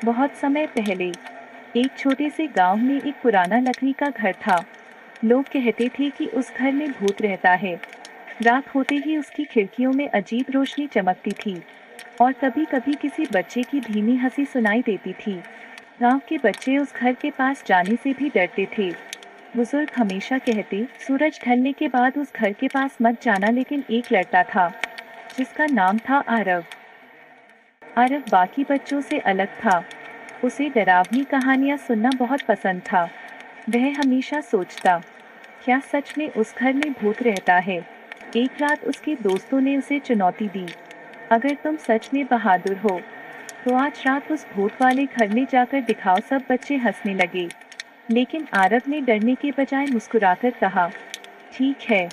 बहुत समय पहले एक छोटे से गांव में एक पुराना लकड़ी का घर था। लोग कहते थे कि उस घर में भूत रहता है। रात होते ही उसकी खिड़कियों में अजीब रोशनी चमकती थी और कभी-कभी किसी बच्चे की धीमी हंसी सुनाई देती थी। गांव के बच्चे उस घर के पास जाने से भी डरते थे। बुजुर्ग हमेशा कहते, सूरज ढलने के बाद उस घर के पास मत जाना। लेकिन एक लड़का था जिसका नाम था आरव। आरव बाकी बच्चों से अलग था। उसे डरावनी कहानियां सुनना बहुत पसंद था। वह हमेशा सोचता, क्या सच में उस घर में भूत रहता है? एक रात उसके दोस्तों ने उसे चुनौती दी, अगर तुम सच में बहादुर हो तो आज रात उस भूत वाले घर में जाकर दिखाओ। सब बच्चे हंसने लगे, लेकिन आरव ने डरने के बजाय मुस्कुराकर कहा, ठीक है,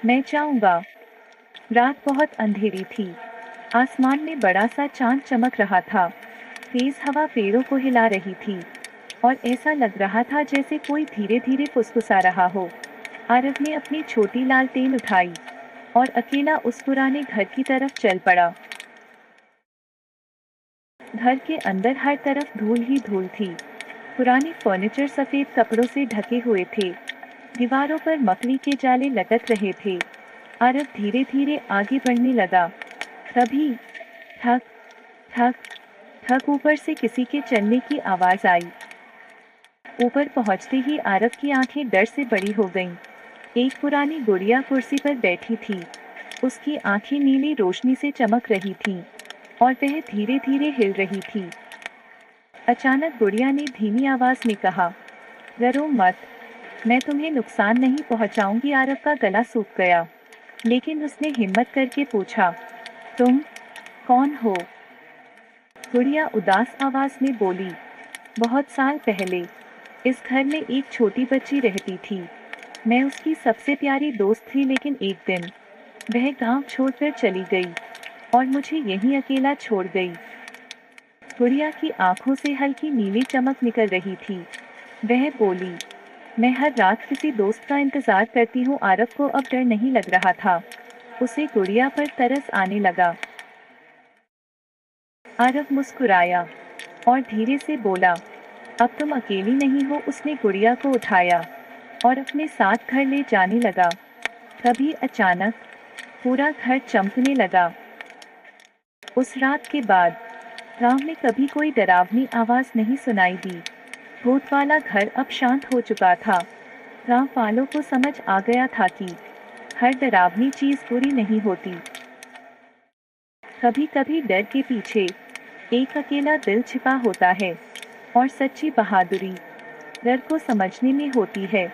मैं जाऊंगा। रात बहुत अंधेरी थी। आसमान में बड़ा सा चांद चमक रहा था। तेज हवा पेड़ों को हिला रही थी और ऐसा लग रहा था जैसे कोई धीरे धीरे फुसफुसा रहा हो। आरव ने अपनी छोटी लालटेन उठाई और अकेला उस पुराने घर की तरफ चल पड़ा। घर के अंदर हर तरफ धूल ही धूल थी। पुराने फर्नीचर सफेद कपड़ों से ढके हुए थे। दीवारों पर मकड़ी के जाले लटक रहे थे। आरव धीरे धीरे आगे बढ़ने लगा। तभी ठक ठक ठक ऊपर से किसी के चलने की आवाज आई। ऊपर पहुंचते ही आरव की आंखें डर से बड़ी हो गईं। एक पुरानी गुड़िया कुर्सी पर बैठी थी। उसकी आंखें नीली रोशनी से चमक रही थीं और वह धीरे धीरे हिल रही थी। अचानक गुड़िया ने धीमी आवाज में कहा, डरो मत, मैं तुम्हें नुकसान नहीं पहुंचाऊंगी। आरव का गला सूख गया, लेकिन उसने हिम्मत करके पूछा, तुम कौन हो? गुड़िया उदास आवाज में बोली, बहुत साल पहले इस घर में एक छोटी बच्ची रहती थी। मैं उसकी सबसे प्यारी दोस्त थी, लेकिन एक दिन वह गांव छोड़कर चली गई और मुझे यहीं अकेला छोड़ गई। गुड़िया की आंखों से हल्की नीली चमक निकल रही थी। वह बोली, मैं हर रात किसी दोस्त का इंतजार करती हूँ। आरव को अब डर नहीं लग रहा था, उसे गुड़िया पर तरस आने लगा। आरव मुस्कुराया और धीरे से बोला, अब तुम अकेली नहीं हो। उसने गुड़िया को उठाया और अपने साथ घर ले जाने लगा। तभी अचानक पूरा घर चमकने लगा। उस रात के बाद गांव में कभी कोई डरावनी आवाज नहीं सुनाई दी। भूत वाला घर अब शांत हो चुका था। गांव वालों को समझ आ गया था कि हर डरावनी चीज बुरी नहीं होती। कभी कभी डर के पीछे एक अकेला दिल छिपा होता है और सच्ची बहादुरी डर को समझने में होती है।